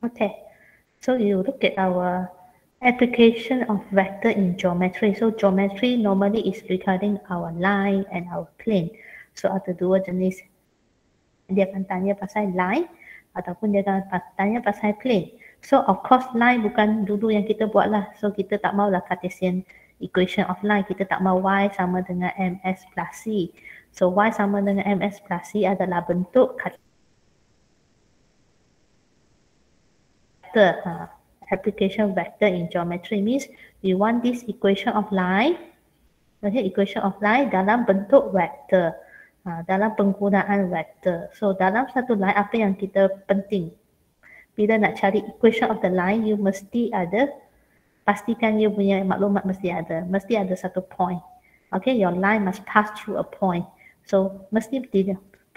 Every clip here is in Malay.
Okay, so you look at our application of vector in geometry. So geometry normally is regarding our line and our plane. So ada dua jenis. Dia akan tanya pasal line ataupun dia akan tanya pasal plane. So of course line bukan dulu yang kita buat lah. So kita tak maulah Cartesian equation of line. Kita tak mau y sama dengan ms plus c. So y sama dengan ms plus c adalah bentuk vector. Application vector in geometry means we want this equation of line, okay, equation of line dalam bentuk vector, dalam penggunaan vector. So dalam satu line apa yang kita penting? Bila nak cari equation of the line, you mesti ada, pastikan you punya maklumat mesti ada satu point. Okay, your line must pass through a point. So mesti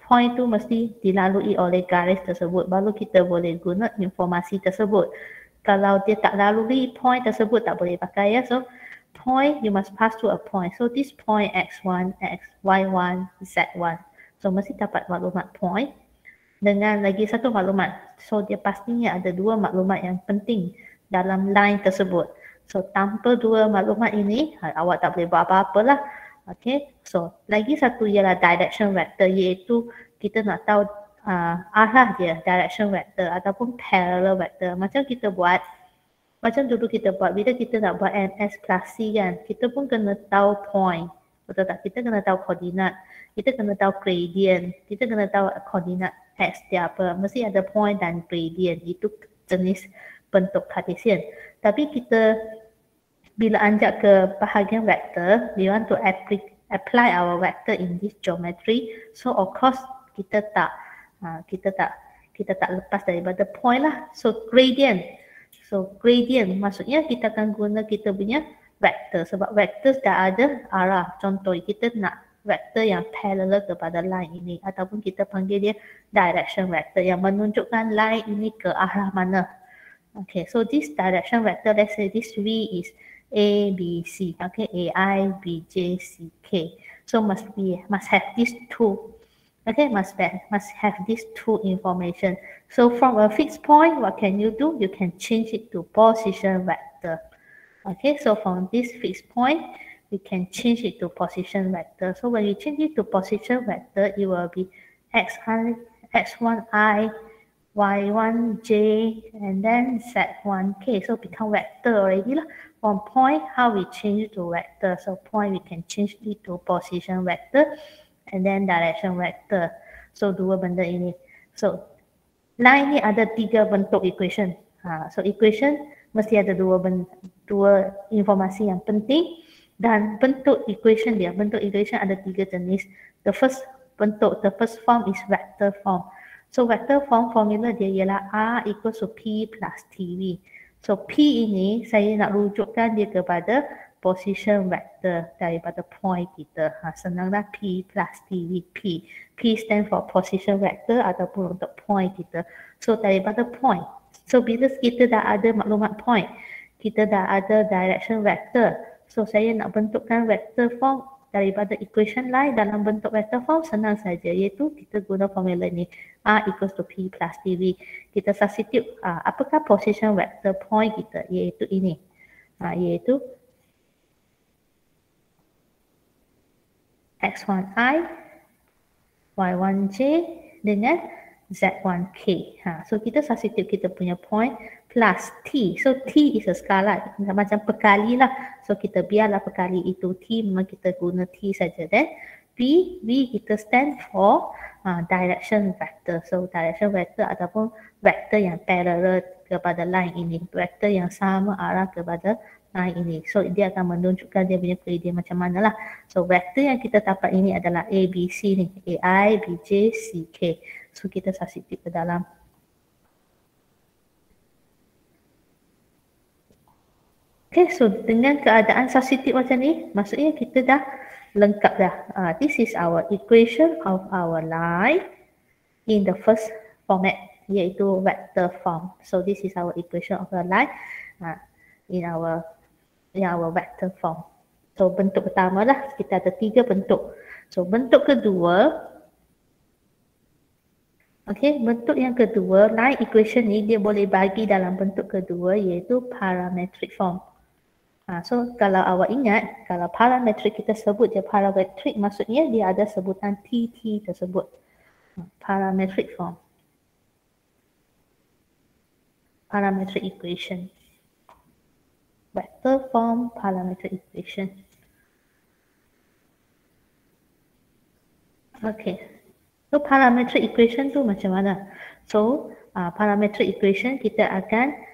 point tu mesti dilalui oleh garis tersebut, baru kita boleh guna informasi tersebut. Kalau dia tak lalui point tersebut, tak boleh pakai ya. So point, you must pass through a point. So this point x1, y1, z1. So mesti dapat maklumat point dengan lagi satu maklumat. So dia pastinya ada dua maklumat yang penting dalam line tersebut. So tanpa dua maklumat ini, awak tak boleh buat apa-apa lah. Okay, so lagi satu ialah direction vector, iaitu kita nak tahu arah dia, direction vector ataupun parallel vector. Macam kita buat, macam dulu kita buat, bila kita nak buat ms plus c kan, kita pun kena tahu point. Betul tak? Kita kena tahu koordinat, kita kena tahu gradient, kita kena tahu koordinat x dia apa. Mesti ada point dan gradient, itu jenis bentuk Cartesian. Tapi kita bila anjak ke bahagian vector, we want to apply our vector in this geometry. So of course kita tak lepas daripada point lah. So gradient. So gradient maksudnya kita akan guna kita punya vector, sebab vector dah ada arah. Contoh kita nak vector yang parallel kepada line ini, ataupun kita panggil dia direction vector yang menunjukkan line ini ke arah mana. Okay, so this direction vector, let's say this V is A, B, C. Okay, A, I, B, J, C, K. So must have these two. Okay, must have these two information. So from a fixed point, what can you do? You can change it to position vector. Okay, so from this fixed point, we can change it to position vector. So when you change it to position vector, it will be x1i, y1j, and then z1k. So become vector already lah. From point, how we change it to vector? So point we can change it to position vector and then direction vector. So dua benda ini. So line ni ada tiga bentuk equation. So equation mesti ada dua informasi yang penting, dan bentuk equation ada tiga jenis. The first form is vector form. So vector form formula dia ialah R equals to P plus TV. So P ini saya nak rujukkan dia kepada position vector daripada point kita. Senanglah P plus TV. P stand for position vector ataupun untuk point kita. So daripada point. So bila kita dah ada maklumat point, kita dah ada direction vector. So saya nak bentukkan vector form daripada equation line dalam bentuk vector form, senang saja, iaitu kita guna formula ni, R equals to P plus TV. Kita substitute apakah position vector point kita, iaitu ini, iaitu x1i, y1j dengan z1k. So kita substitute kita punya point plus t. So t is a scalar, macam perkali lah. So kita biarlah perkali itu t, memang kita guna t saja. Then V kita stand for direction vector. So direction vector ataupun vector yang parallel kepada line ini, vector yang sama arah kepada line ini. So dia akan menunjukkan dia punya gradient macam mana lah. So vector yang kita dapat ini adalah A, B, C ni, AI, B, J, C, K. So kita substitute ke dalam. Okay, so dengan keadaan substitute macam ni, maksudnya kita dah lengkap dah. This is our equation of our line in the first format, iaitu vector form. So this is our equation of our line in our vector form. So bentuk pertama lah, kita ada tiga bentuk. So bentuk kedua, Okey, bentuk yang kedua, line equation ni dia boleh bagi dalam bentuk kedua iaitu parametric form. So kalau awak ingat, kalau parametric kita sebut je parametric, maksudnya dia ada sebutan TT tersebut. Parametric form. Parametric equation. Vector form parametric equation. Okay. So parametric equation tu macam mana? So parametric equation kita akan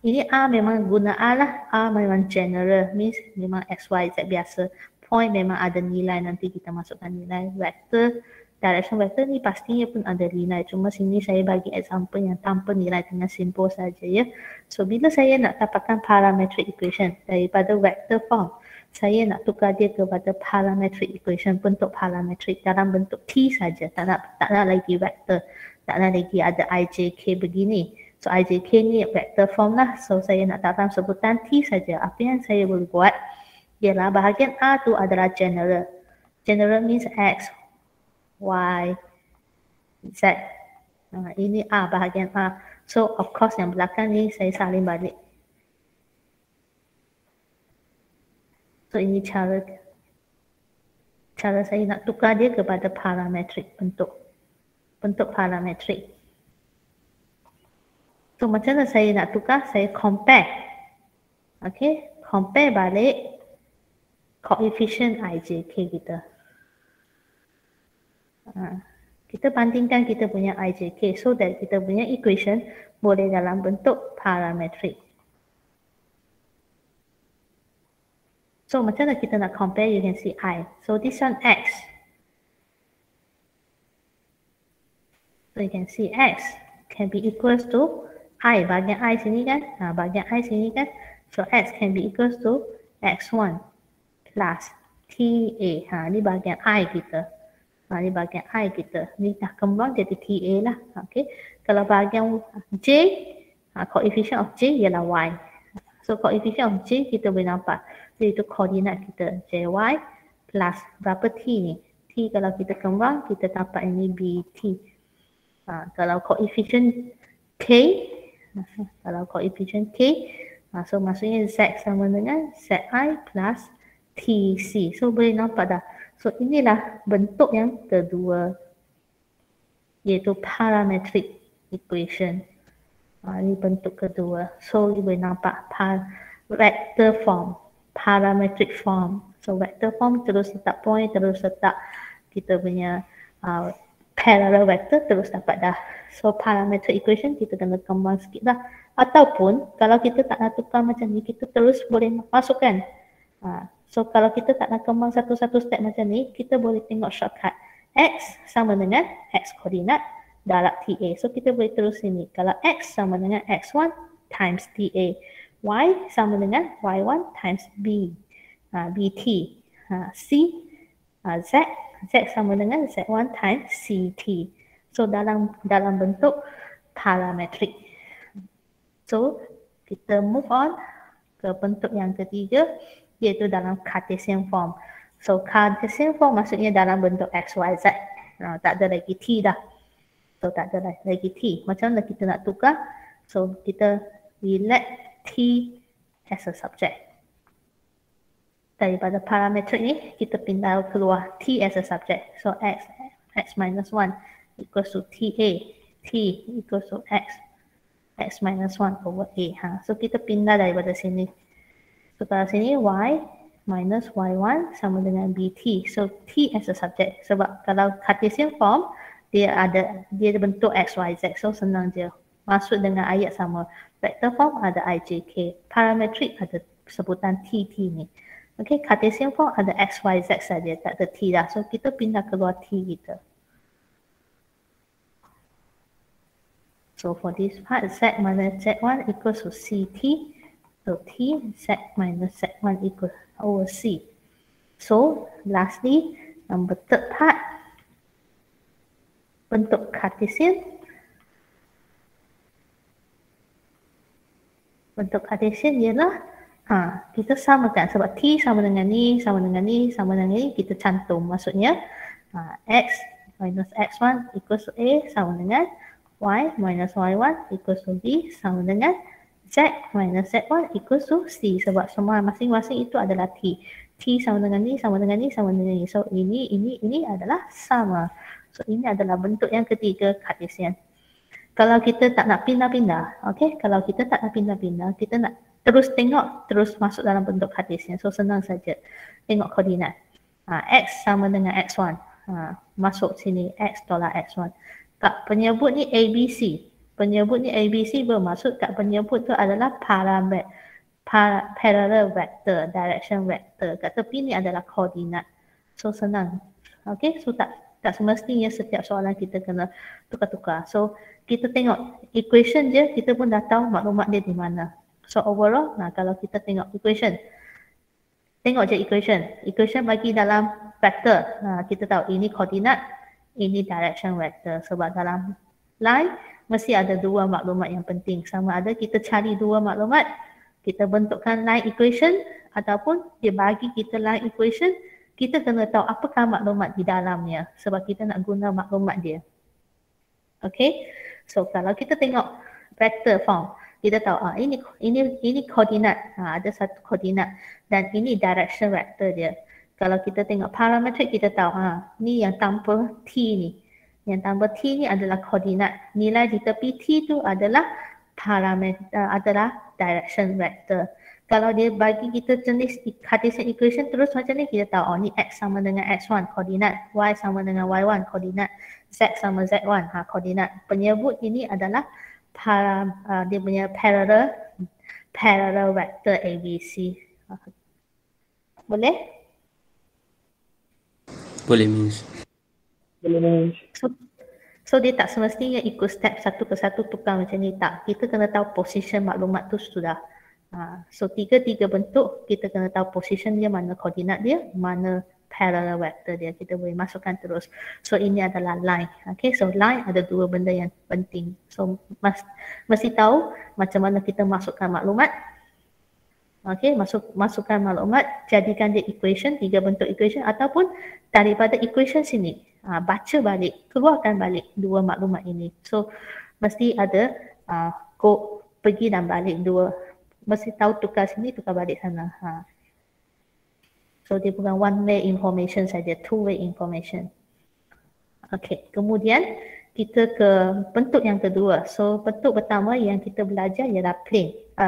ini A memang guna A lah. A memang general, means memang X, Y, Z biasa. Point memang ada nilai, nanti kita masukkan nilai. Vector, direction vector ni pastinya pun ada nilai. Cuma sini saya bagi example yang tanpa nilai dengan simple saja ya. So bila saya nak dapatkan parametric equation daripada vector form, saya nak tukar dia kepada parametric equation, bentuk parametric dalam bentuk T saja. Tak nak lagi vector, tak nak lagi ada IJK begini. So IJK ni vector form lah. So saya nak dalam sebutan T saja. Apa yang saya boleh buat ialah bahagian A tu adalah general. General means X, Y, Z. Ini A, bahagian A. So of course yang belakang ni saya salin balik. So ini cara saya nak tukar dia kepada parametric bentuk parametric. So macam mana saya nak tukar? Saya compare. Okay, compare balik coefficient IJK kita. Kita bandingkan kita punya IJK so that kita punya equation boleh dalam bentuk parametric. So macam mana kita nak compare? You can see I. So this one X. So you can see X can be equals to I, bahagian I sini kan, bahagian I sini kan. So X can be equals to X1 plus TA. Ni bahagian I kita. Ni bahagian I kita. Ni dah kembang jadi TA lah. Okay. Kalau bahagian J, coefficient of J ialah Y. So coefficient of J kita boleh nampak. Iaitu koordinat kita JY plus berapa T ni. T kalau kita kembang, kita dapat ini BT. Kalau coefficient K, so maksudnya Z sama dengan ZI plus TC. So boleh nampak dah. So inilah bentuk yang kedua, iaitu parametric equation. Ini bentuk kedua. So boleh nampak vector form, parametric form. So vector form terus letak point, terus letak kita punya parallel vector, terus dapat dah. So parametric equation kita kena kembang sikit lah. Ataupun kalau kita tak nak tukar macam ni, kita terus boleh masukkan. So kalau kita tak nak kembang satu-satu step macam ni, kita boleh tengok shortcut. X sama dengan X koordinat darab TA. So kita boleh terus sini. Kalau X sama dengan X1 times TA. Y sama dengan Y1 times B. BT. C. Z. Z sama dengan Z1 times CT. So dalam bentuk parametric. So kita move on ke bentuk yang ketiga, iaitu dalam Cartesian form. So Cartesian form maksudnya dalam bentuk X, Y, Z. Tak ada lagi T dah. So tak ada lagi T. Macam mana kita nak tukar? So kita let T as a subject. Daripada parametric ni, kita pindah keluar T as a subject. So X minus 1 equals to TA. T equals to X minus 1 over A. So kita pindah daripada sini. So kalau sini Y minus Y1 sama dengan BT. So T as a subject. Sebab kalau Cartesian form, dia bentuk X, Y, Z. So senang je. Masuk dengan ayat sama. Vector form ada IJK. Parametric ada sebutan TT ni. Okay, Cartesian form ada X, Y, Z saja. Tak ada T dah. So kita pindah keluar T kita. So for this part, Z minus Z1 equals to CT. So T, Z minus Z1 equals over C. So lastly, number third part, bentuk Cartesian. Bentuk Cartesian ialah kita samakan. Sebab T sama dengan ni, sama dengan ni, sama dengan ni, kita cantum. Maksudnya X minus x1 equals to A sama dengan y minus y1 equals to B sama dengan z minus z1 equals to C. Sebab semua masing-masing itu adalah T. T sama dengan ni, sama dengan ni, sama dengan ni. So ini adalah sama. So ini adalah bentuk yang ketiga Cartesian. Kalau kita tak nak pindah-pindah, okay? Kalau kita tak nak pindah-pindah, kita nak terus tengok, terus masuk dalam bentuk Cartesian. So senang saja. Tengok koordinat. X sama dengan x1. Masuk sini, x tolak x1. Kat penyebut ni ABC. Penyebut ni ABC bermaksud kat penyebut tu adalah parallel vector, direction vector. Kat tepi ni adalah koordinat. So senang. Okay, so tak semestinya setiap soalan kita kena tukar-tukar. So kita tengok equation je, kita pun dah tahu maklumat dia di mana. So overall, kalau kita tengok equation, tengok je equation. Equation bagi dalam vector. Kita tahu ini koordinat, ini direction vector. Sebab dalam line mesti ada dua maklumat yang penting. Sama ada kita cari dua maklumat, kita bentukkan line equation, ataupun dia bagi kita line equation, kita kena tahu apakah maklumat di dalamnya. Sebab kita nak guna maklumat dia. Okay. So kalau kita tengok vector form, kita tahu ini koordinat, ada satu koordinat, dan ini direction vector dia. Kalau kita tengok parametrik, kita tahu ni yang tanpa T ni. Yang tanpa T ni adalah koordinat. Nilai di tepi T tu adalah adalah direction vector. Kalau dia bagi kita jenis Cartesian equation terus macam ni, kita tahu ni X sama dengan X1 koordinat, Y sama dengan Y1 koordinat, Z sama Z1 koordinat. Penyebut ini adalah dia punya parallel vector ABC. Boleh? Boleh, Miss. So dia tak semestinya ikut step satu ke satu tukar macam ni, tak. Kita kena tahu position maklumat tu sudah. So tiga bentuk kita kena tahu position dia, mana koordinat dia, mana parallel vector dia, kita boleh masukkan terus. So ini adalah line. Okay, so line ada dua benda yang penting. So mesti tahu macam mana kita masukkan maklumat. Okay, masukkan maklumat, jadikan dia equation, tiga bentuk equation, ataupun daripada equation sini baca balik, keluarkan balik dua maklumat ini. So mesti ada pergi dan balik dua. Mesti tahu tukar sini, tukar balik sana. So dia bukan one way information saja, two way information. Okay, kemudian kita ke bentuk yang kedua. So bentuk pertama yang kita belajar ialah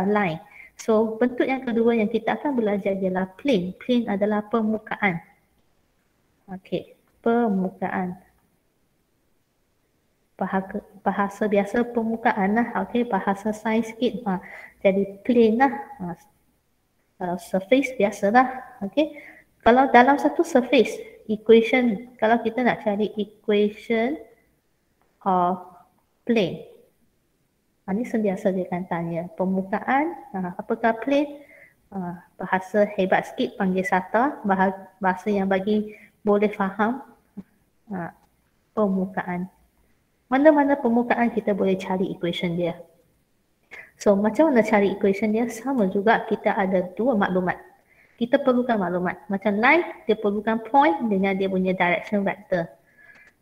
line. So bentuk yang kedua yang kita akan belajar ialah plane. Plane adalah permukaan. Okay, permukaan. Bahasa biasa permukaan lah. Okay, bahasa sains sikit. Jadi plane lah. Kalau surface biasa lah. Okay. Kalau dalam satu surface, equation, kalau kita nak cari equation of plane. Ini sentiasa dia akan tanya. Permukaan, apakah plane? Bahasa hebat sikit panggil SATA. Bahasa yang bagi boleh faham. Permukaan. Mana-mana permukaan kita boleh cari equation dia. So macam mana cari equation dia? Sama juga, kita ada dua maklumat. Kita perlukan maklumat. Macam line, dia perlukan point dengan dia punya direction vector.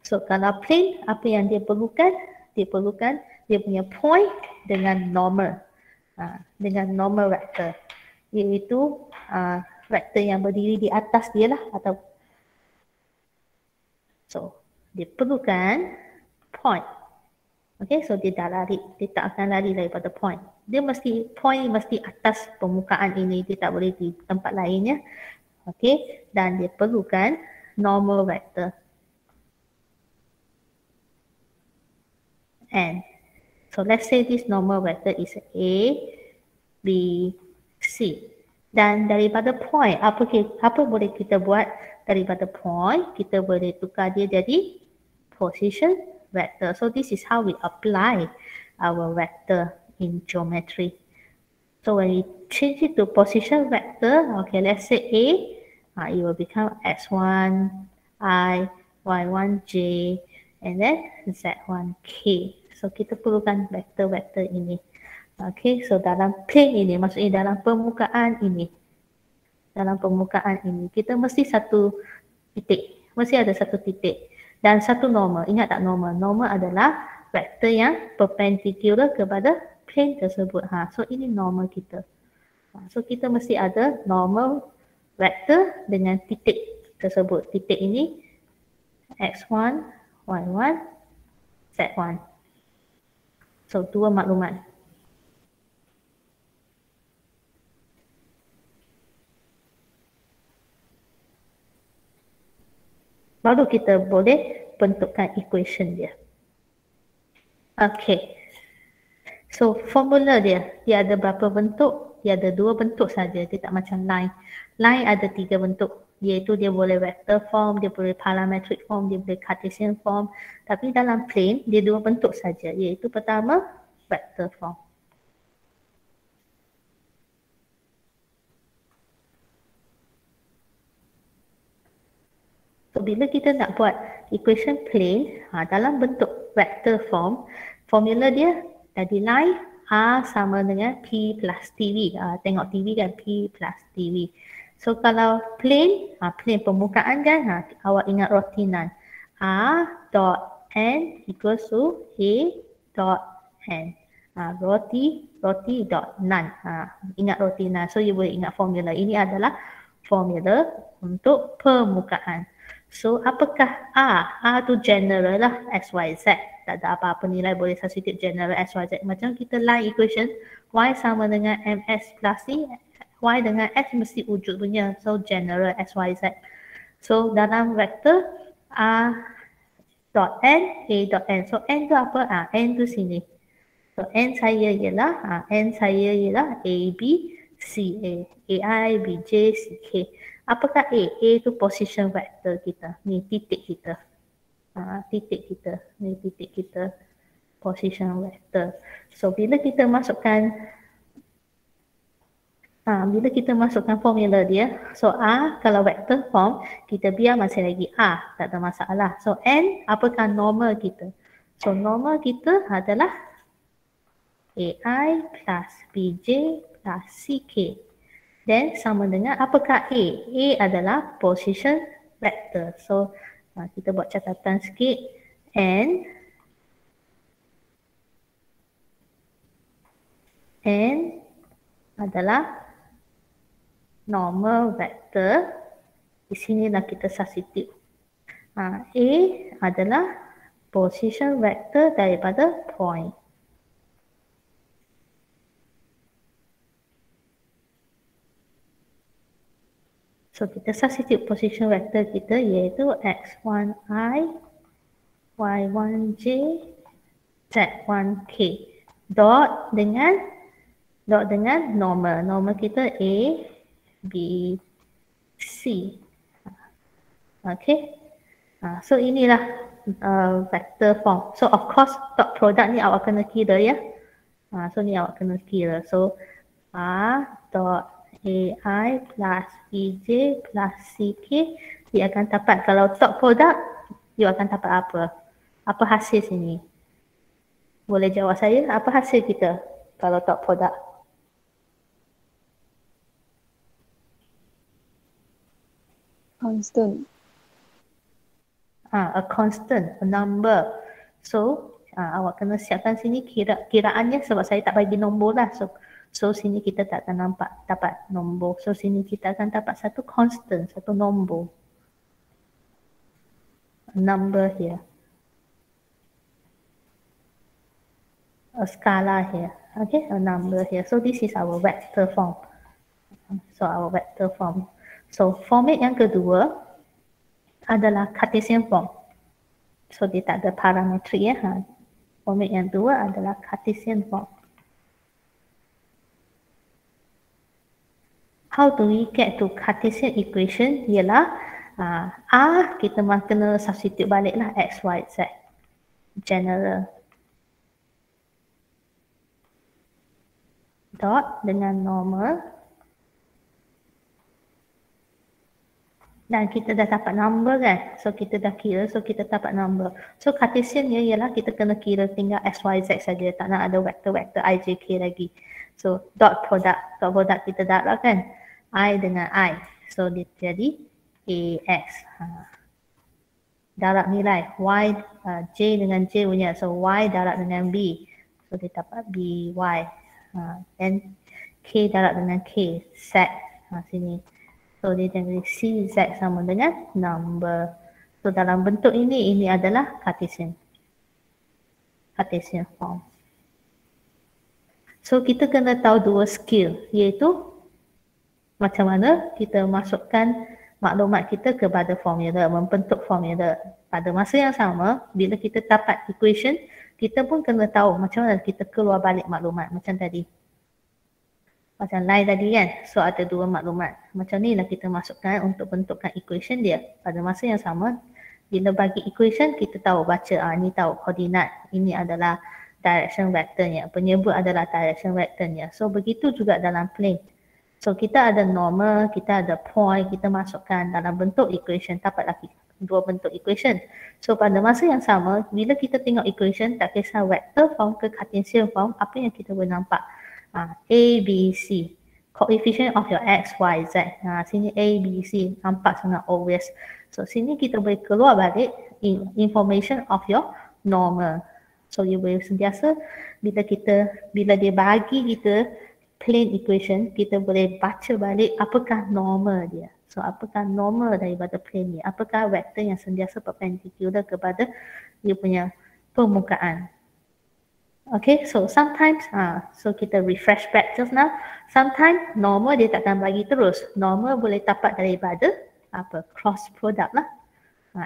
So kalau plane, apa yang dia perlukan? Dia perlukan dia punya point dengan normal. Dengan normal vector. Iaitu vector yang berdiri di atas dia lah. So dia perlukan point. Okay, so dia dah lari. Dia tak akan lari daripada point. Point mesti atas permukaan ini. Dia tak boleh di tempat lainnya. Okay, dan dia perlukan normal vector. And so let's say this normal vector is A, B, C. Dan daripada point, apa boleh kita buat daripada point? Kita boleh tukar dia jadi position vector. So this is how we apply our vector in geometry. So when we change it to position vector, okay, let's say A, it will become x1, I, y1, j, and then z1, k. So kita perlukan vektor-vektor ini. Okay, so dalam plane ini, maksudnya dalam permukaan ini. Dalam permukaan ini, kita mesti satu titik. Mesti ada satu titik. dan satu normal. Ingat tak normal? Normal adalah vektor yang perpendicular kepada plane tersebut. So ini normal kita. So kita mesti ada normal vektor dengan titik tersebut. Titik ini x1, y1, z1. So dua maklumat. Baru kita boleh bentukkan equation dia. Okay. So formula dia ada berapa bentuk? Dia ada dua bentuk saja. Dia tak macam line. Line ada tiga bentuk. Iaitu dia boleh vector form, dia boleh parametric form, dia boleh Cartesian form. Tapi dalam plane dia dua bentuk saja. Iaitu pertama vector form. So bila kita nak buat equation plane dalam bentuk vector form, formula dia tadi line R sama dengan P plus TV. Tengok TV kan, P plus TV. So kalau plane, plane permukaan kan, awak ingat rotinan. R dot N equals to A dot N. Roti dot none. Ingat rotinan. So you boleh ingat formula. Ini adalah formula untuk permukaan. So apakah R? R tu general lah, X, Y, Z. Tak ada apa-apa nilai boleh substitute general X, Y, Z. Macam kita line equation, Y sama dengan MS plus C, Y dengan X mesti wujud punya. So general X, Y, Z. So dalam vektor R dot N, A dot N. So N tu apa? N tu sini. So N saya ialah A, B, C, A. A, I, B, J, C, K. Apakah A? A tu position vector kita. Ni titik kita. Titik kita. Ni titik kita. Position vector. So bila kita masukkan formula dia, so R kalau vector form, kita biar masih lagi R, tak ada masalah. So N, apakah normal kita? So normal kita adalah AI plus BJ plus CK. Then sama dengan apakah A? A adalah position vector. So kita buat catatan sikit. N adalah normal vector. Di sinilah kita substitute. A adalah position vector daripada point. So kita substitute position vector kita iaitu x1i, y1j, z1k. Dot dengan normal. Normal kita A, B, C. Okay. So inilah vector form. So of course dot product ni awak kena kira ya. So ni awak kena kira. So R dot AI plus BJ plus CK, dia akan dapat, kalau top product, dia akan dapat apa? Apa hasil sini? Boleh jawab saya, apa hasil kita kalau top product? Constant. A constant, a number. So, awak kena siapkan sini kiraannya sebab saya tak bagi nombor lah. So sini kita tak akan dapat nombor. So sini kita akan dapat satu constant, satu nombor. A number here. A scalar here. Okay, a number here. So this is our vector form. So our vector form. So format yang kedua adalah Cartesian form. So dia tak ada parametrik ya. Format yang kedua adalah Cartesian form. How do we get to Cartesian equation? Ialah R kita kena substitute baliklah X, Y, Z. General. Dot dengan normal. Dan kita dah dapat number kan. So kita dah kira, so kita dapat number. So Cartesian ni ialah kita kena kira tinggal X, Y, Z saja. Tak nak ada vektor-vektor I, J, K lagi. So dot product. Dot product kita dah lah kan. I dengan I. So dia jadi AX. darab nilai. Y, J dengan J punya. So, Y darab dengan B. So, dia dapat B, Y. Then, K darab dengan K, Z. Sini. So, dia jadi C, Z sama dengan number. So, dalam bentuk ini adalah Cartesian form. So, kita kena tahu dua skill, iaitu macam mana kita masukkan maklumat kita kepada formula, membentuk formula. Pada masa yang sama, bila kita dapat equation, kita pun kena tahu macam mana kita keluar balik maklumat macam tadi. Macam line tadi kan, so ada dua maklumat. Macam ni lah kita masukkan untuk bentukkan equation dia. Pada masa yang sama, bila bagi equation, kita tahu baca, ni tahu koordinat, ini adalah direction vectornya, penyebut adalah direction vectornya. So begitu juga dalam plane. So kita ada normal, kita ada point, kita masukkan dalam bentuk equation, dapat lagi dua bentuk equation. So pada masa yang sama, bila kita tengok equation, tak kisah vector form ke Cartesian form, apa yang kita boleh nampak? A, B, C. Coefficient of your X, Y, Z. Sini A, B, C. Nampak sangat obvious. So sini kita boleh keluar balik information of your normal. So you boleh sentiasa bila dia bagi kita plane equation, kita boleh baca balik apakah normal dia. So apakah normal daripada plane ni? Apakah vektor yang sentiasa perpendicular kepada dia punya permukaan. Okay, so sometimes, so kita refresh back just now. Sometimes normal dia takkan bagi terus. Normal boleh dapat daripada cross product lah.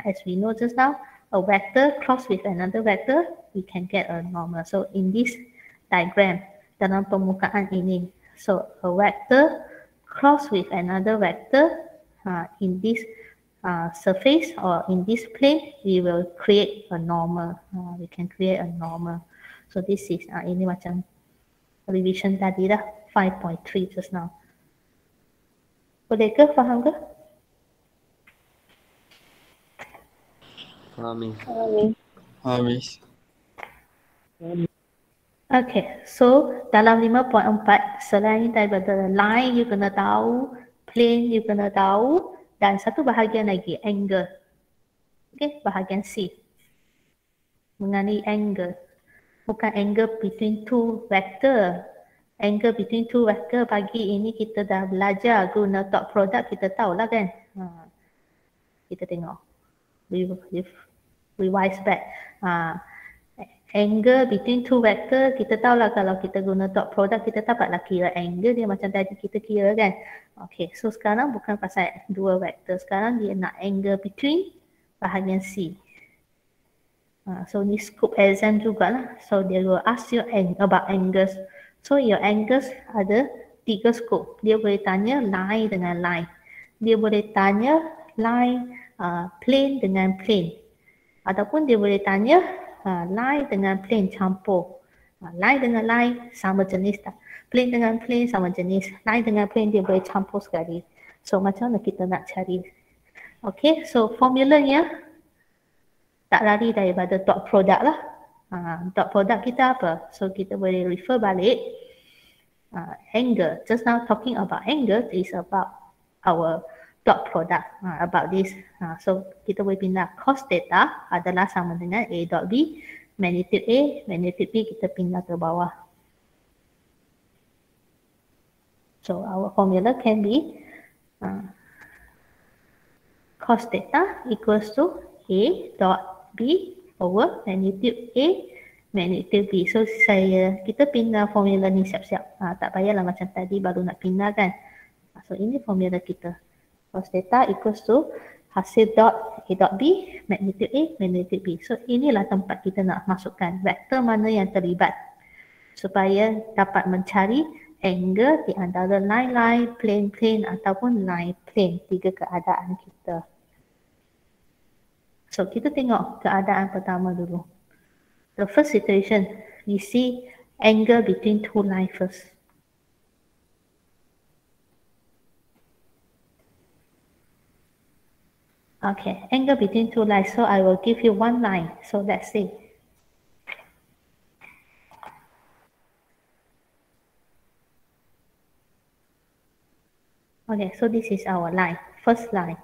As we know just now, a vector cross with another vector, we can get a normal. So in this diagram, dalam permukaan ini, so a vector cross with another vector in this surface or in this plane, we will create a normal. We can create a normal. So this is, ini macam revision tadi dah, 5.3 just now. Boleh ke, faham ke? Faham. Okay, so dalam 5.4, selain daripada line you kena tahu, plane you kena tahu, dan satu bahagian lagi, angle. Okay, bahagian C. Mengenai angle. Bukan angle between two vector. Angle between two vector pagi ini kita dah belajar guna dot product, kita tahulah kan. Kita tengok. Revise back. Angle between two vector, kita tahulah kalau kita guna dot product, kita dapatlah kira angle dia macam tadi kita kira kan. Okay, so sekarang bukan pasal dua vector. Sekarang dia nak angle between bahagian C. So ni scope exam jugalah. So they will ask you about angles. So your angles ada 3 scope. Dia boleh tanya line dengan line. Dia boleh tanya line plane dengan plane. Ataupun dia boleh tanya line dengan plane campur. Line dengan line sama jenis tak? Plane dengan plane sama jenis. Line dengan plane dia boleh campur sekali. So macam mana kita nak cari? Okay, so formulanya tak lari daripada dot product lah. Dot product kita apa? So kita boleh refer balik angle. Just now talking about angle is about our dot product. About this. So kita boleh pindah cos theta adalah sama dengan A dot B. Magnitude A, magnitude B kita pindah ke bawah. So our formula can be cos theta equals to A dot B over magnitude A, magnitude B. So kita pindah formula ni siap-siap. Tak payahlah macam tadi baru nak pindah kan. So ini formula kita. Cos theta equals to hasil dot A dot B, magnitude A, magnitude B. So inilah tempat kita nak masukkan vektor mana yang terlibat supaya dapat mencari angle di antara line-line, plane-plane ataupun line-plane. 3 keadaan kita. So kita tengok keadaan pertama dulu. The first situation, we see angle between two lines first. Okay, angle between two lines. So I will give you one line. So let's see. Okay, so this is our line, first line.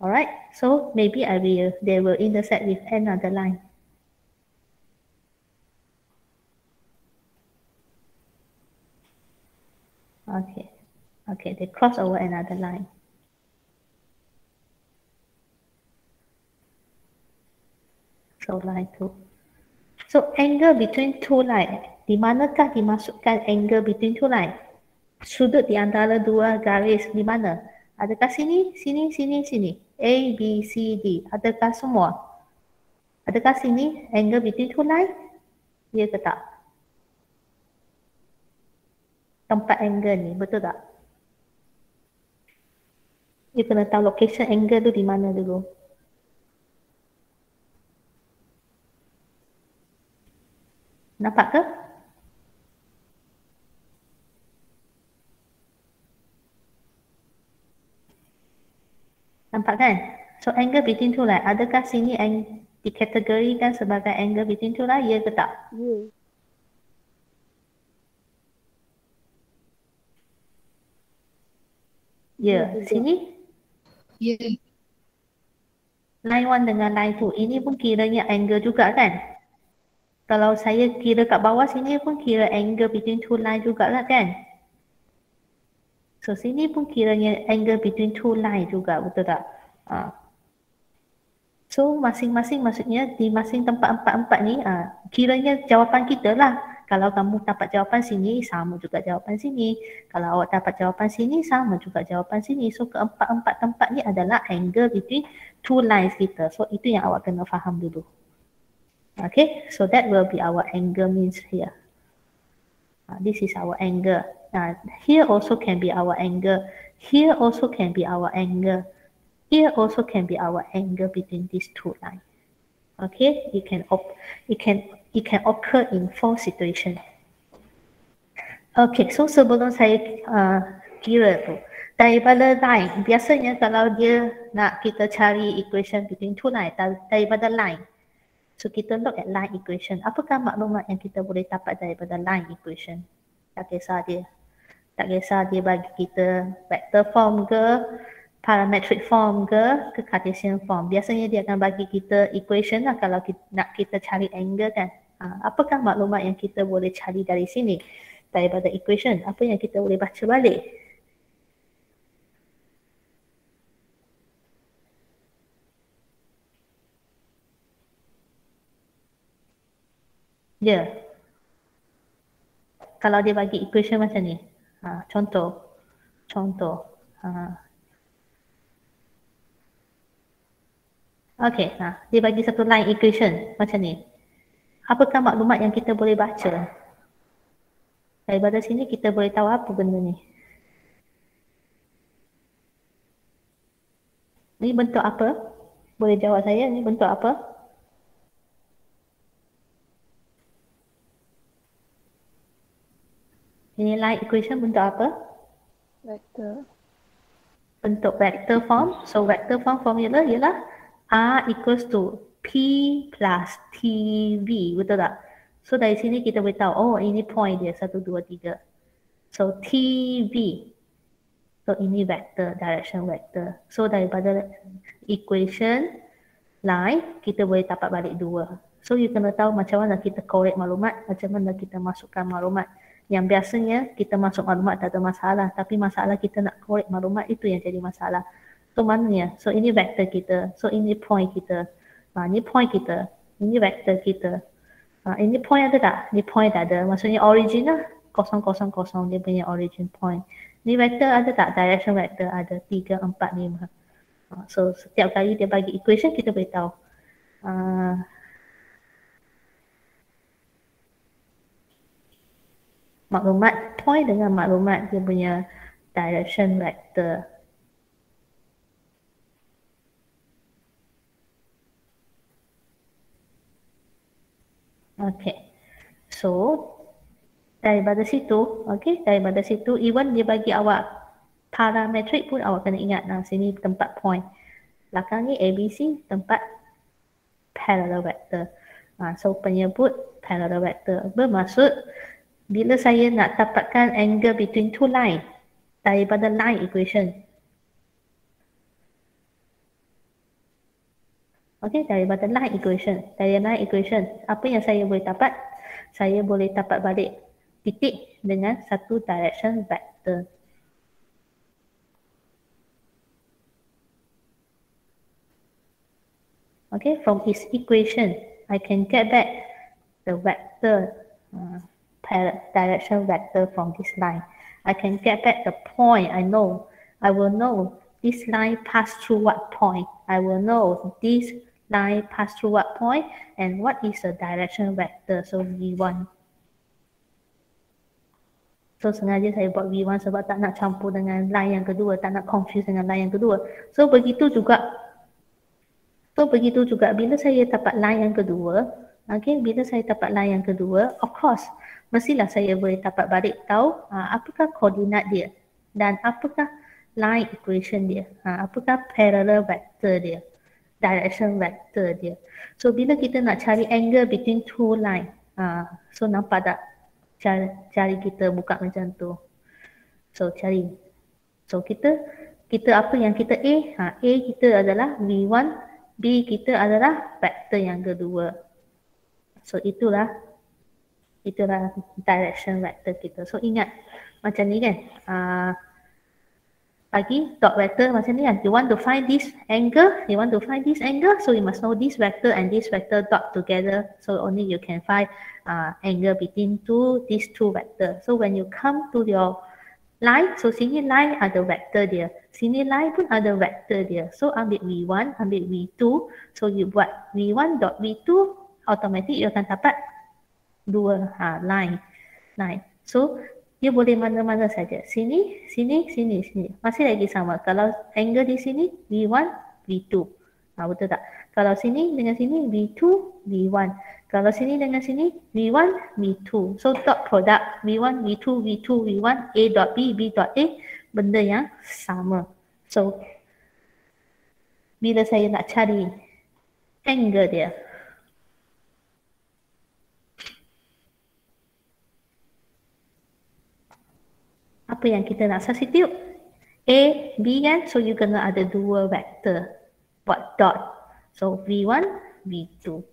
Alright, so maybe they will intersect with another line. Okay, they cross over another line. So line 2. So angle between two line, di manakah dimasukkan angle between two line? Sudut di antara dua garis di mana? Adakah sini, sini, sini, sini? A, B, C, D. Adakah semua? Adakah sini angle between two line? Ya ke tak? Tempat angle ni, betul tak? You kena tahu location angle tu di mana dulu. Nampak ke? Nampak kan? So angle between two line, adakah sini dikategorikan sebagai angle between two line, ya ke tak? Ya, sini? Ya. Line 1 dengan line 2, ini pun kiranya angle juga kan? Kalau saya kira kat bawah sini pun kira angle between two line juga lah kan? So sini pun kiranya angle between two line juga, betul tak? So masing-masing maksudnya di masing tempat empat-empat ni kiranya jawapan kita lah. Kalau kamu dapat jawapan sini, sama juga jawapan sini. Kalau awak dapat jawapan sini, sama juga jawapan sini. So keempat-empat tempat ni adalah angle between two lines kita. So itu yang awak kena faham dulu. Okay, so that will be our angle means here. This is our angle. Here also can be our angle. Here also can be our angle. Here also can be our angle between these two lines. Okay, it can occur in 4 situations. Okay, so sebelum saya kira tu, daripada line, biasanya kalau dia nak kita cari equation between two line, daripada line. So kita look at line equation. Apakah maklumat yang kita boleh dapat daripada line equation? Tak kisah dia bagi kita vector form ke, parametric form ke Cartesian form. Biasanya dia akan bagi kita equation lah kalau nak kita cari angle kan. Apakah maklumat yang kita boleh cari dari sini? Daripada equation, apa yang kita boleh baca balik? Ya. Kalau dia bagi equation macam ni. Contoh. Okay, dia bagi satu line equation macam ni. Apakah maklumat yang kita boleh baca? Daripada sini kita boleh tahu apa benda ni. Ni bentuk apa? Boleh jawab saya, ni bentuk apa? Ini line equation bentuk apa? Vector. Bentuk vector form. So vector form formula ialah R equals to P plus TV. Betul tak? So dari sini kita boleh tahu, oh ini point dia 1, 2, 3. So TV. So ini vector, direction vector. So daripada equation line, kita boleh dapat balik 2. So you kena tahu macam mana kita korek maklumat, macam mana kita masukkan maklumat. Yang biasanya kita masuk maklumat tak ada masalah, tapi masalah kita nak korek maklumat itu yang jadi masalah. So maknanya, so ini vector kita, so ini point kita. Ini point kita, ini vector kita. Ini point ada tak? Ini point ada, maksudnya origin lah. 0, 0, 0 dia punya origin point. Ini vector ada tak? Direction vector ada 3, 4, 5. So setiap kali dia bagi equation kita boleh tahu. Maklumat point dengan maklumat dia punya direction vector. Okay. So daripada situ, daripada situ even dia bagi awak parametrik pun awak kena ingat. Sini tempat point. Belakang ni ABC tempat parallel vector. So penyebut parallel vector bermaksud bila saya nak dapatkan angle between two line daripada line equation. Okey, daripada line equation. Dari line equation, apa yang saya boleh dapat? Saya boleh dapat balik titik dengan satu direction vector. Okay, from this equation, I can get back the vector, direction vector from this line. I can get back the point. I will know this line passed through what point. I will know this line passed through what point and what is the direction vector. So V1. So sengaja saya buat V1 sebab tak nak campur dengan line yang kedua, tak nak confuse dengan line yang kedua. So begitu juga bila saya dapat line yang kedua, bila saya dapat line yang kedua, of course, mestilah saya boleh dapat balik tahu apakah koordinat dia dan apakah line equation dia, apakah parallel vector dia, direction vector dia. So bila kita nak cari angle between two line, so nampak tak cari kita buka macam tu. So cari. So kita apa yang kita A kita adalah V1, B kita adalah vektor yang kedua. So itulah direction vector kita. So ingat macam ni kan. Bagi dot vector macam ni kan. You want to find this angle, so you must know this vector and this vector dot together. So only you can find angle between these two vector. So when you come to your line, so sini line ada vektor dia, sini line pun ada vektor dia. So ambil V1, ambil V2, so you buat V1 dot V2, automatic you akan dapat dua line. So dia boleh mana-mana saja. Sini, masih lagi sama. Kalau angle di sini V1, V2. Betul tak? Kalau sini dengan sini V2, V1. Kalau sini dengan sini V1, V2. So dot product V1, V2, V2, V1, A dot B, B dot A, benda yang sama. So bila saya nak cari angle dia, apa yang kita nak substitute? A, B kan? So you kena ada dua vektor. Buat dot. So V1, V2.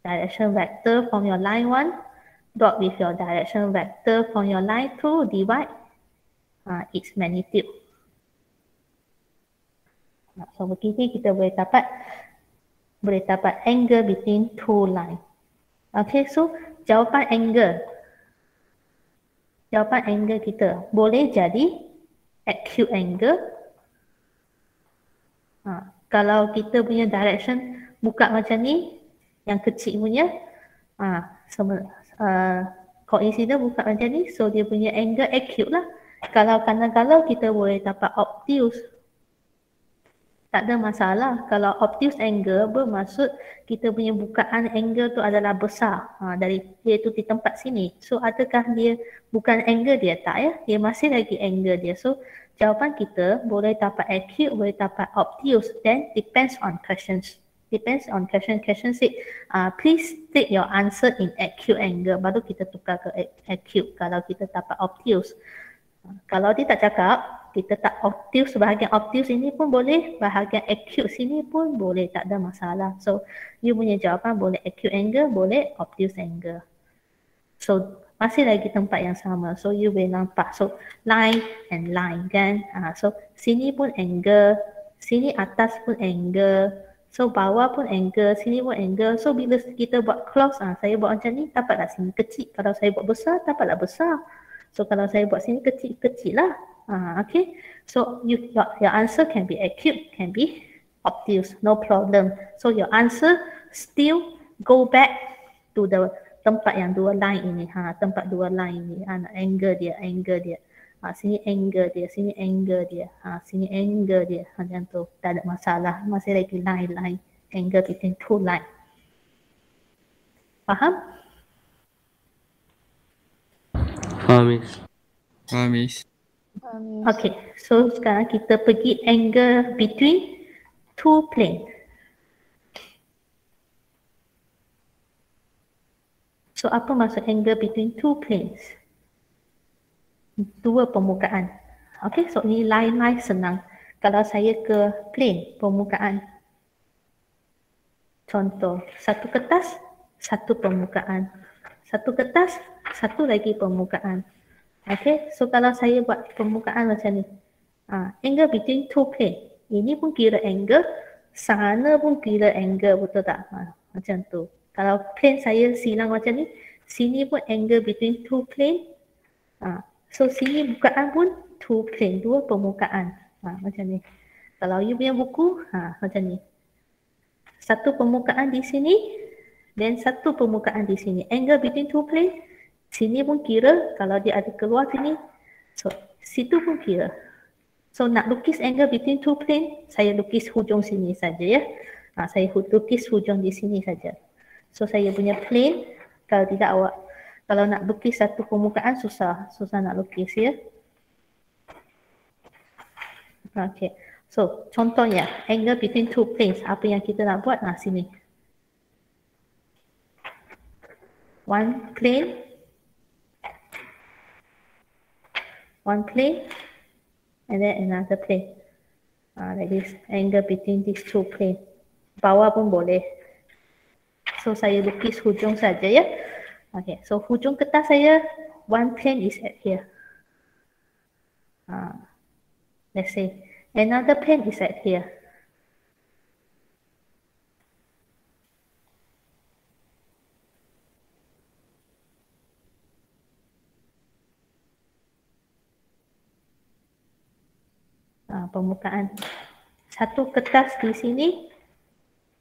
Direction vector from your line 1 dot with your direction vector from your line 2 divide its magnitude. So begini kita boleh dapat angle between two line. Okay, so jawapan angle kita boleh jadi acute angle. Kalau kita punya direction buka macam ni, yang kecil punya, coincident buka macam ni, so dia punya angle acute lah. Kalau kita boleh dapat obtuse, tak ada masalah. Kalau obtuse angle bermaksud kita punya bukaan angle tu adalah besar, dari dia tu di tempat sini. So adakah dia bukan angle dia? Tak ya, dia masih lagi angle dia. So jawapan kita boleh dapat acute, boleh dapat obtuse, then depends on questions. Question say, please state your answer in acute angle. Baru kita tukar ke acute kalau kita dapat obtuse. Kalau dia tak cakap, kita tak obtuse, bahagian obtuse ini pun boleh, bahagian acute sini pun boleh, tak ada masalah. So, you punya jawapan boleh acute angle, boleh obtuse angle. So, masih lagi tempat yang sama. So, you boleh nampak. So, line and line kan. So, sini pun angle, sini atas pun angle. So bawah pun angle, sini pun angle. So bila kita buat close, saya buat macam ni, dapatlah sini kecil. Kalau saya buat besar, dapatlah besar. So kalau saya buat sini kecil, kecil lah. Okay. So your answer can be acute, can be obtuse, no problem. So your answer still go back to the tempat yang dua line ini. Tempat dua line ini. Angle dia. Sini angle dia, sini angle dia, sini angle dia, macam tu, tak ada masalah. Masih lagi line angle between two line. Faham? Faham, Miss. Okay, so sekarang kita pergi angle between two plane. So apa maksud angle between two planes? Dua permukaan. Okay, so ini line senang. Kalau saya ke plane permukaan, contoh, satu kertas, satu permukaan. Satu kertas, satu lagi permukaan. Okay, so kalau saya buat permukaan macam ni, angle between two plane. Ini pun kira angle, sana pun kira angle, betul tak? Macam tu. Kalau plane saya silang macam ni, sini pun angle between two plane. So sini bukaan pun two plane, dua permukaan. Macam ni. Kalau you punya buku, macam ni. Satu permukaan di sini, dan satu permukaan di sini. Angle between two plane, sini pun kira, kalau dia ada keluar sini, so situ pun kira. So nak lukis angle between two plane, saya lukis hujung sini saja ya. Saya lukis hujung di sini saja. So saya punya plane, kalau tidak awak, kalau nak lukis satu permukaan susah nak lukis ya. Okay. So contohnya angle between two planes, apa yang kita nak buat? Sini. One plane, and then another plane. Like this, angle between these two plane. Bawah pun boleh. So saya lukis hujung saja ya. Okay, so hujung kertas saya, one plane is at here. Let's say another plane is at here. Permukaan. Satu kertas di sini,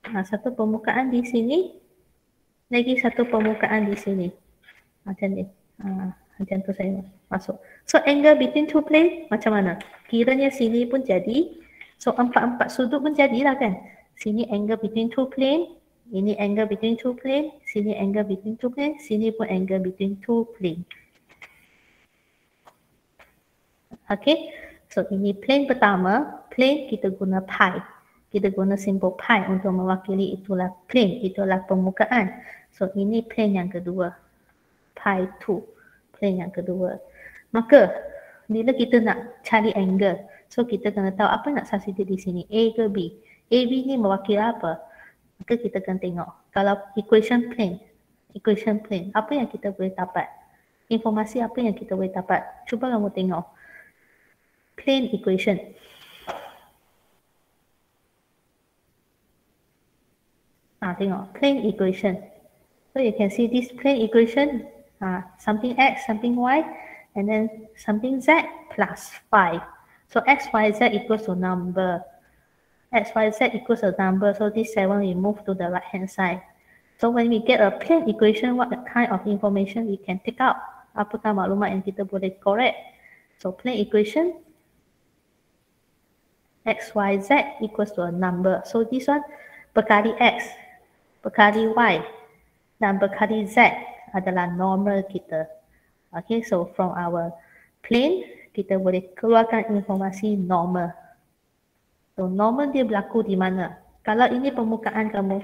satu permukaan di sini, lagi satu permukaan di sini. Macam ni. Macam tu saya masuk. So angle between two plane macam mana? Kiranya sini pun jadi. So empat sudut pun jadilah kan. Sini angle between two plane, ini angle between two plane, sini angle between two plane, sini pun angle between two plane. Okay. So ini plane pertama, plane kita guna pi. Kita guna simbol pi untuk mewakili itulah plane, itulah permukaan. So ini plane yang kedua, pi 2, plane yang kedua. Maka bila kita nak cari angle, so kita kena tahu apa nak substitute di sini, A ke B. A, B ni mewakili apa? Maka kita kena tengok. Kalau equation plane, apa yang kita boleh dapat? Informasi apa yang kita boleh dapat? Cuba kamu tengok. Plane equation. Tengok, plane equation. So you can see this plane equation, something x, something y, and then something z plus 5. So x, y, z equals to number. X, y, z equals a number. So this 7 we move to the right hand side. So when we get a plane equation, what kind of information we can take out? Apakah maklumat yang kita boleh correct? So plane equation, x, y, z equals to a number. So this one berkali x, berkali y, dan berkali z adalah normal kita. Okay, so from our plane, kita boleh keluarkan informasi normal. So normal dia berlaku di mana? Kalau ini permukaan kamu,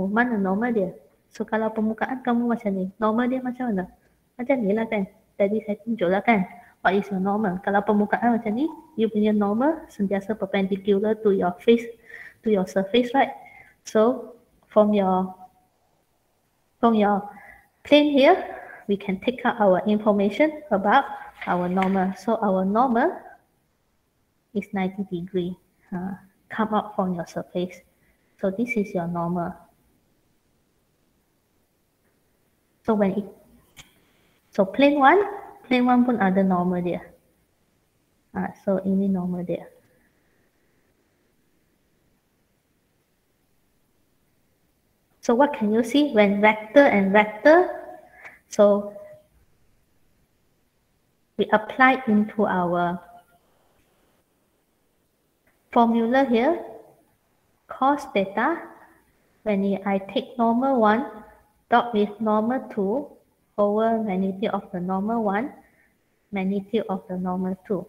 mana normal dia? So kalau permukaan kamu macam ni, normal dia macam mana? Macam ni lah kan? Tadi saya tunjuk lah kan? What is your normal? Kalau permukaan macam ni, you punya normal sentiasa perpendicular to your face, to your surface, right? So from your plane here, we can take out our information about our normal. So our normal is 90 degree. Come out from your surface. So this is your normal. So plane 1 pun ada normal dia. So ini normal dia. So what can you see when vector and vector? So we apply into our formula here, cos theta, when I take normal 1 dot with normal 2 over magnitude of the normal 1, magnitude of the normal 2.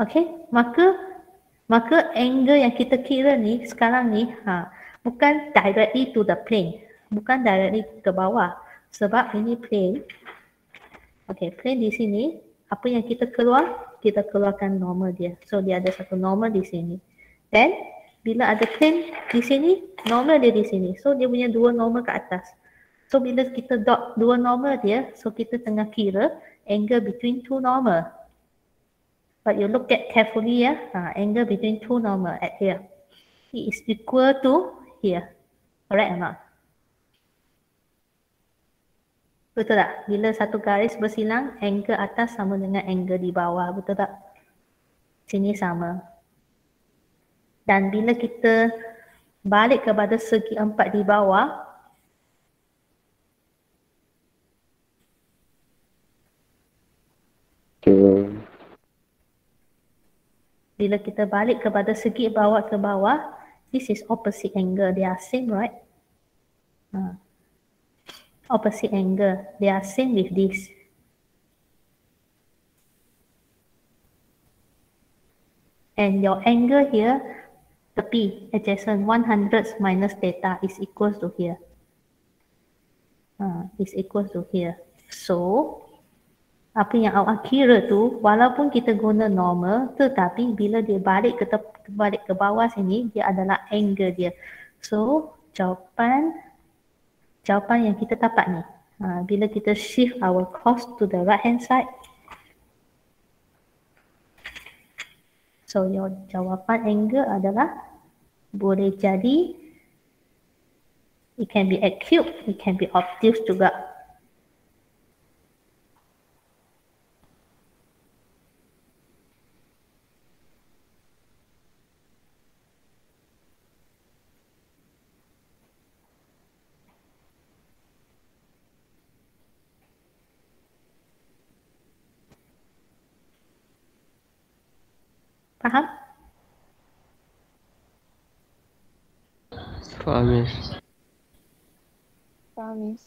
Okay, maka angle yang kita kira ni sekarang ni bukan directly to the plane, bukan directly ke bawah, sebab ini plane. Okay, plane di sini, apa yang kita keluar kita keluarkan normal dia. So dia ada satu normal di sini. Then bila ada plane di sini, normal dia di sini. So dia punya dua normal ke atas. So bila kita dot dua normal dia, so kita tengah kira angle between two normal. But you look at carefully ya, angle between two normal at here. It is equal to here. Correct or not? Betul tak? Bila satu garis bersilang, angle atas sama dengan angle di bawah. Betul tak? Sini sama. Dan bila kita balik kepada segi empat di bawah, bila kita balik kepada segi bawah ke bawah, this is opposite angle. They are same, right? Opposite angle. They are same with this. And your angle here, tepi, adjacent, 100 minus theta is equals to here. Is equals to here. So, apa yang awak kira tu, walaupun kita guna normal, tetapi bila dia balik ke bawah sini, dia adalah angle dia. So, jawapan yang kita dapat ni, bila kita shift our cos to the right hand side, so your jawapan angle adalah boleh jadi it can be acute, it can be obtuse juga. Faham? Faham, Miss. Faham, Miss.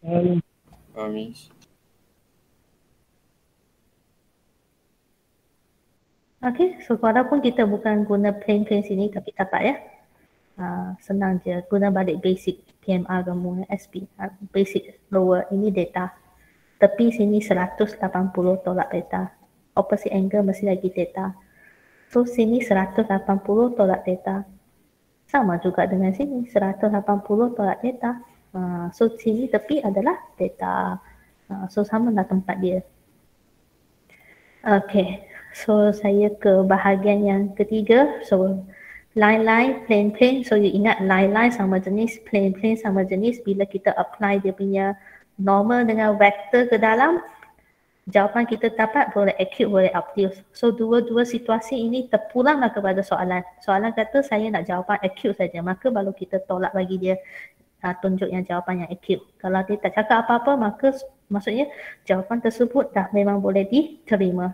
Faham, Miss. Okay, so walaupun kita bukan guna plane sini tapi dapat ya. Senang je, guna balik basic PMR kamu, SP, basic lower, ini data. Tepi sini 180 tolak theta. Opposite angle mesti lagi theta. So sini 180 tolak theta. Sama juga dengan sini 180 tolak theta. So sini tepi adalah theta. So samalah tempat dia. Okay, so saya ke bahagian yang ketiga. So line, plane. So you ingat line sama jenis, plane sama jenis. Bila kita apply dia punya normal dengan vektor ke dalam, jawapan kita dapat boleh acute, boleh obtuse. So dua-dua situasi ini terpulanglah kepada soalan. Soalan kata saya nak jawapan acute saja, maka baru kita tolak bagi dia tunjuk yang jawapan yang acute. Kalau dia tak cakap apa-apa, maka maksudnya jawapan tersebut dah memang boleh diterima.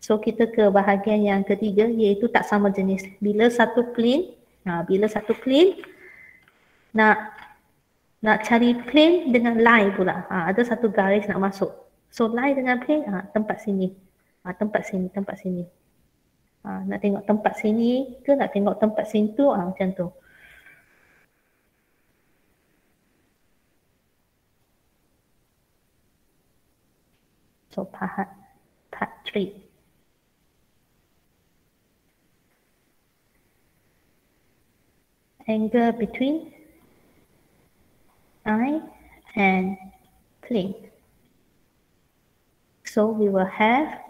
So kita ke bahagian yang ketiga, iaitu tak sama jenis. Bila satu plane nak cari plane dengan line pula. Ada satu garis nak masuk. So line dengan plane, tempat sini. Tempat sini. Nak tengok tempat sini ke nak tengok tempat sini tu, macam tu. So part 3. Angle between eye and plane. So we will have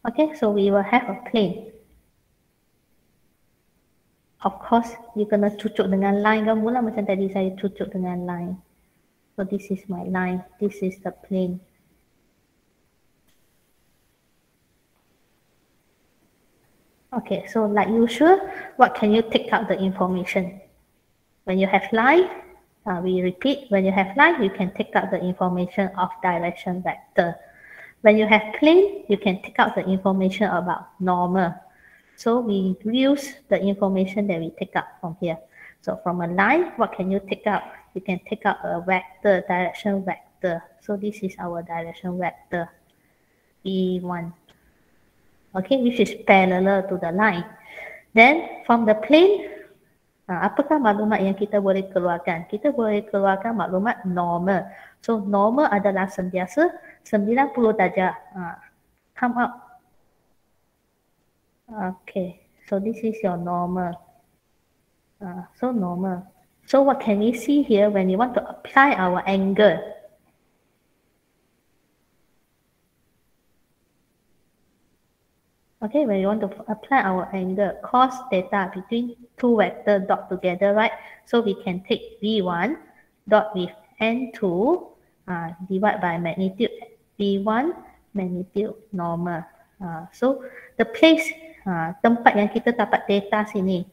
a plane. Of course, you kena cucuk dengan line kan mula macam tadi saya cucuk dengan line. So this is my line, this is the plane. Okay, so like usual, what can you take out the information? When you have line, we repeat, when you have line, you can take out the information of direction vector. When you have plane, you can take out the information about normal. So we use the information that we take out from here. So from a line, what can you take out? You can take out a vector, direction vector. So this is our direction vector, E1. Okay, which is parallel to the line. Then from the plane, apakah maklumat yang kita boleh keluarkan? Kita boleh keluarkan maklumat normal. So normal adalah sentiasa 90 darjah. come up. Okay, so this is your normal. So normal. So what can we see here when we want to apply our angle? Okay, when we want to apply our angle, cos theta between two vector dot together, right? So we can take V1 dot with N2 divide by magnitude V1 magnitude normal. So the place tempat yang kita dapat theta sini,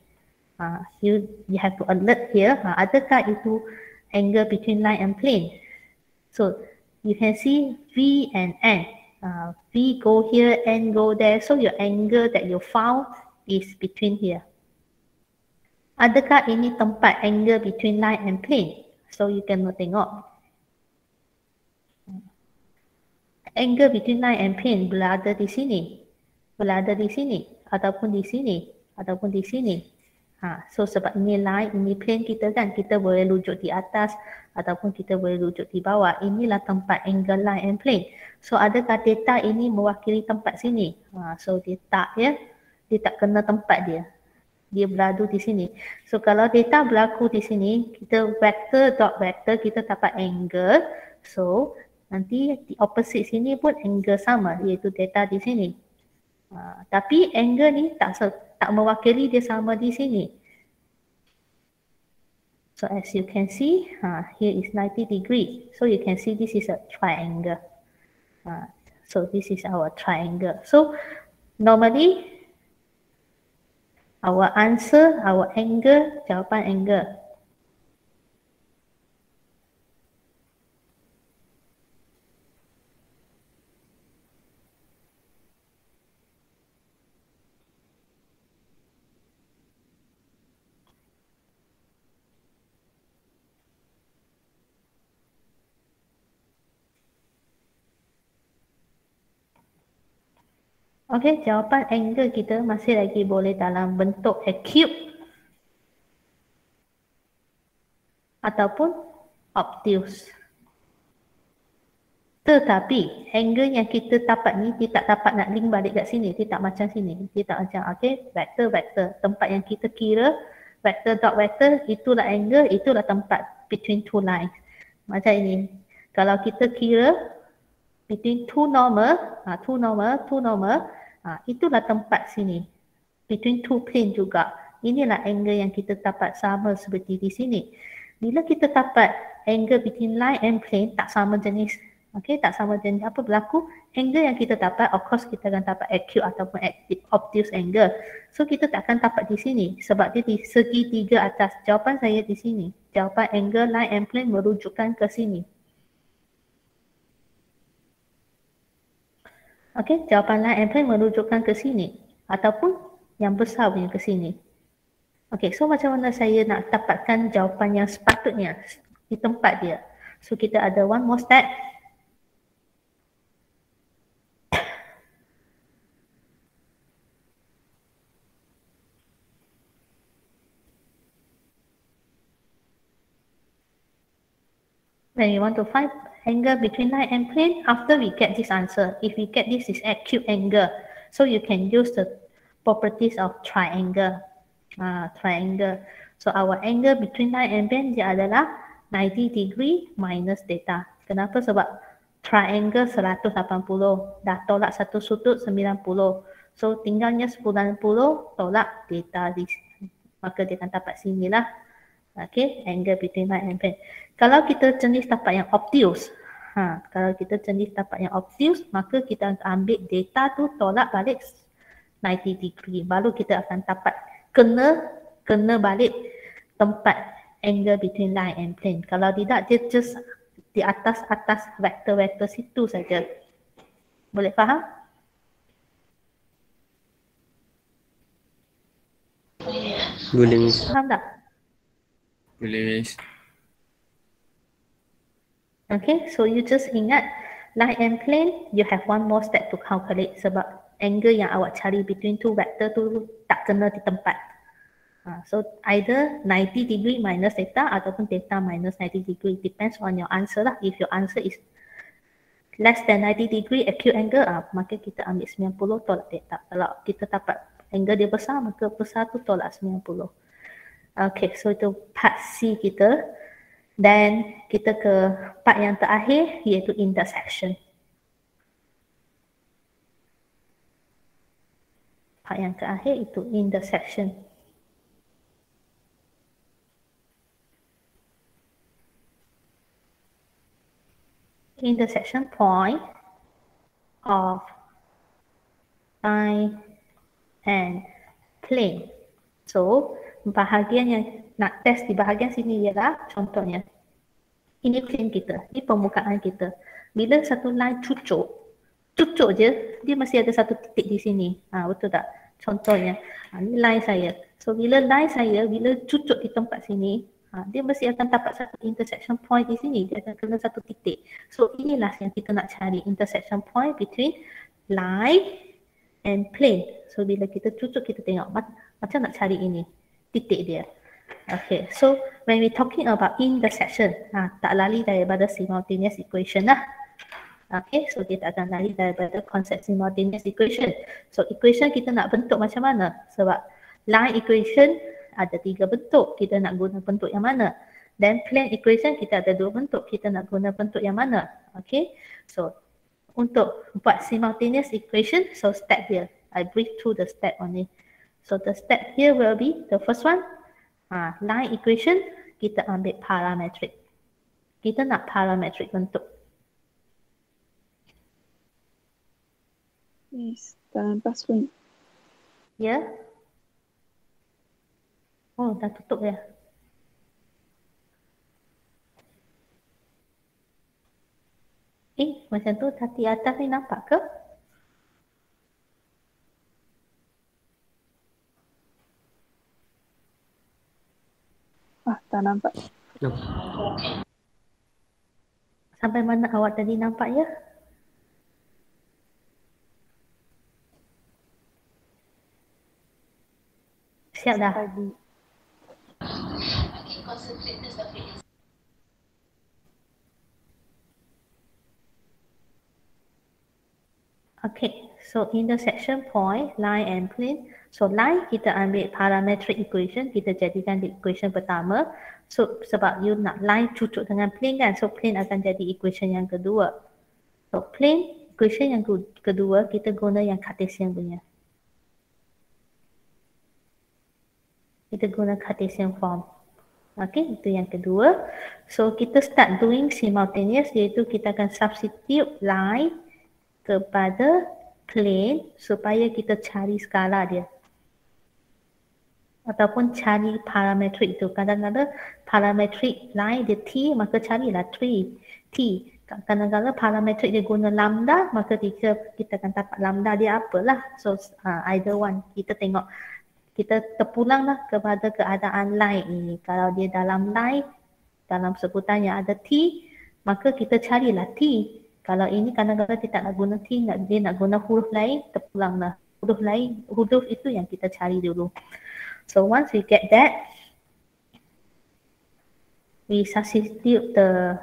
you have to alert here. Adakah itu angle between line and plane? So you can see V and N. V go here, N go there. So your angle that you found is between here. Adakah ini tempat angle between line and plane? So you can tengok. Angle between line and plane berada di sini. Berada di sini. Ataupun di sini. Ataupun di sini. So sebab ini line, ini plane kita kan. Kita boleh rujuk di atas. Ataupun kita boleh rujuk di bawah. Inilah tempat angle line and plane. So adakah theta ini mewakili tempat sini? So dia tak ya. Dia tak kena tempat dia. Dia beradu di sini. So kalau theta berlaku di sini, kita vector dot vector, kita dapat angle. So nanti di opposite sini pun angle sama, iaitu theta di sini. Tapi angle ni tak mewakili dia sama di sini. So as you can see, here is 90 degree. So you can see this is a triangle. So this is our triangle. So normally our answer, our angle, jawapan angle. Okey, jawapan angle kita masih lagi boleh dalam bentuk acute ataupun obtuse. Tetapi angle yang kita dapat ni, dia tak dapat nak link balik kat sini. Dia tak macam sini. Dia tak macam, okey, vector, vector. Tempat yang kita kira, vector dot vector, itulah angle, itulah tempat between two lines. Macam ini. Kalau kita kira between two normal, itulah tempat sini. Between two plane juga. Inilah angle yang kita dapat sama seperti di sini. Bila kita dapat angle between line and plane, tak sama jenis. Okey, tak sama jenis. Apa berlaku? Angle yang kita dapat, of course kita akan dapat acute ataupun obtuse angle. So kita tak akan dapat di sini. Sebab dia di segitiga atas. Jawapan saya di sini. Jawapan angle line and plane merujukkan ke sini. Okey, jawapan line and plane merujukkan ke sini. Ataupun yang besar punya ke sini. Okey, so macam mana saya nak dapatkan jawapan yang sepatutnya di tempat dia? So kita ada one more step. When we want to find angle between line and plane, after we get this answer, if we get this is acute angle, so you can use the properties of triangle. Triangle. So our angle between line and plane dia adalah 90 degree minus theta. Kenapa? Sebab triangle 180, dah tolak satu sudut 90. So tinggalnya 90 tolak theta, maka dia akan dapat sinilah. Okay, angle between line and plane. Kalau kita jenis dapat yang obtuse, kalau kita jenis dapat yang obtuse, maka kita akan ambil data tu tolak balik 90 degree. Baru kita akan dapat kena balik tempat angle between line and plane. Kalau tidak, dia just di atas vektor-vektor situ saja. Boleh faham? Boleh, Miss. Faham tak? Boleh, Miss. Okay, so you just ingat line and plane, you have one more step to calculate sebab angle yang awak cari between two vector tu tak kena di tempat. So either 90 degree minus theta ataupun theta minus 90 degree, depends on your answer lah. If your answer is less than 90 degree acute angle, maka kita ambil 90 tolak dia. Kalau kita dapat angle dia besar, maka besar tu tolak 90. Okay, so itu part C kita. Dan kita ke part yang terakhir, iaitu intersection. Part yang terakhir itu intersection. Intersection point of line and plane. So, bahagian yang nak test di bahagian sini ialah contohnya. Ini plane kita, ini permukaan kita. Bila satu line cucuk je, dia mesti ada satu titik di sini. Betul tak? Contohnya, ini line saya. So, bila line saya, bila cucuk di tempat sini, dia mesti akan dapat satu intersection point di sini. Dia akan kena satu titik. So, inilah yang kita nak cari, intersection point between line and plane. So, bila kita cucuk, kita tengok macam nak cari ini, titik dia. Okay, so when we talking about intersection, tak lari daripada simultaneous equation lah. Okay, so kita akan lari daripada konsep simultaneous equation. So, equation kita nak bentuk macam mana? Sebab line equation ada 3 bentuk, kita nak guna bentuk yang mana? Dan plane equation kita ada 2 bentuk, kita nak guna bentuk yang mana? Okay, so untuk buat simultaneous equation, so step here, I brief through the step only. So the step here will be, the first one, line equation, kita ambil parametric. Kita nak parametric bentuk. Yes, tak nampak screen. Ya? Oh, dah tutup ya? Macam tu tadi atas ni nampak ke? Tak nampak. Sampai mana awak tadi nampak ya? Siap dah? Okay, so intersection point, line and plane. So line kita ambil parametric equation, kita jadikan di equation pertama. So sebab you nak line cucuk dengan plane kan, so plane akan jadi equation yang kedua. So plane equation yang kedua kita guna yang Cartesian punya. Kita guna Cartesian form. Okay, itu yang kedua. So kita start doing simultaneous, iaitu kita akan substitute line kepada plane supaya kita cari skala dia. Ataupun cari parametrik itu. Kadang-kadang parametrik line dia T, maka carilah T. Kadang-kadang parametrik dia guna lambda, maka kita akan dapat lambda dia apalah. So either one. Kita tengok, kita terpulanglah kepada keadaan line ini. Kalau dia dalam line, dalam sebutan yang ada T, maka kita carilah T. Kalau ini kadang-kadang kita nak guna T, dia nak guna huruf lain, terpulanglah. Huruf itu yang kita cari dulu. So once we get that, we substitute the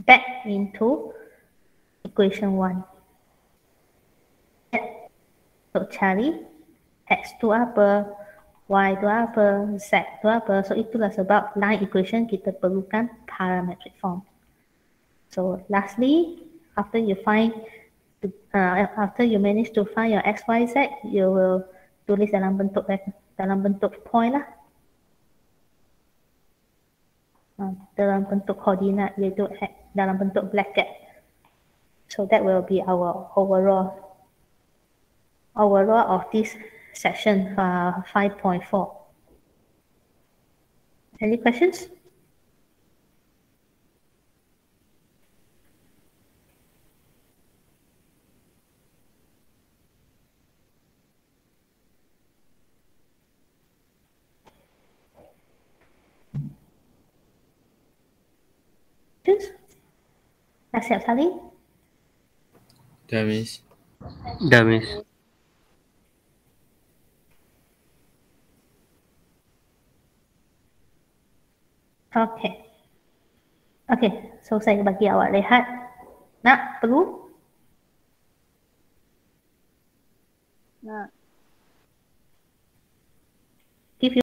back into equation 1. So cari X tu apa, Y tu apa, Z tu apa. So itulah sebab line equation kita perlukan parametric form. So lastly, after you manage to find your X, Y, Z, you will tulis dalam bentuk point lah. Dalam bentuk koordinat, iaitu dalam bentuk bracket. So that will be our overall of this section 5.4. Any questions? Dah siap salin? Dah, Miss. Okay. Okay, so saya bagi awak lihat. Nak, perlu? Nak. If you